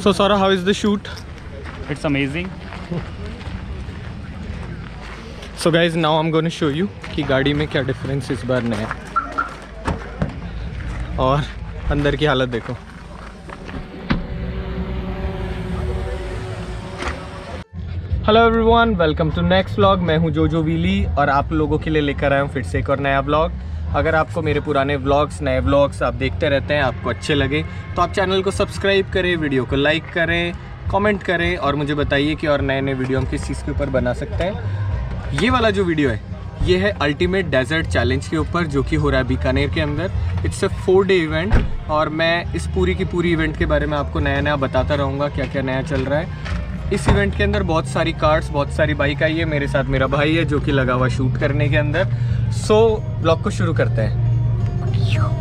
So Sora, how is the shoot? It's amazing. So guys, now I'm going to show you कि गाड़ी में क्या difference इस बार नया है और अंदर की हालत देखो। Hello everyone, welcome to next vlog. मैं हूं जोजो वीली और आप लोगों के लिए लेकर आया हूं फिर से एक और नया व्लॉग। अगर आपको मेरे पुराने व्लॉग्स, नए व्लॉग्स आप देखते रहते हैं, आपको अच्छे लगे तो आप चैनल को सब्सक्राइब करें, वीडियो को लाइक करें, कमेंट करें और मुझे बताइए कि और नए नए वीडियो हम किस चीज़ के ऊपर बना सकते हैं। ये वाला जो वीडियो है ये है अल्टीमेट डेजर्ट चैलेंज के ऊपर, जो कि हो रहा है बीकानेर के अंदर। इट्स अ 4 डे इवेंट और मैं इस पूरी की पूरी इवेंट के बारे में आपको नया नया बताता रहूँगा, क्या क्या नया चल रहा है। इस इवेंट के अंदर बहुत सारी कार्स, बहुत सारी बाइक आई है। मेरे साथ मेरा भाई है जो कि लगा हुआ शूट करने के अंदर। सो ब्लॉग को शुरू करते हैं।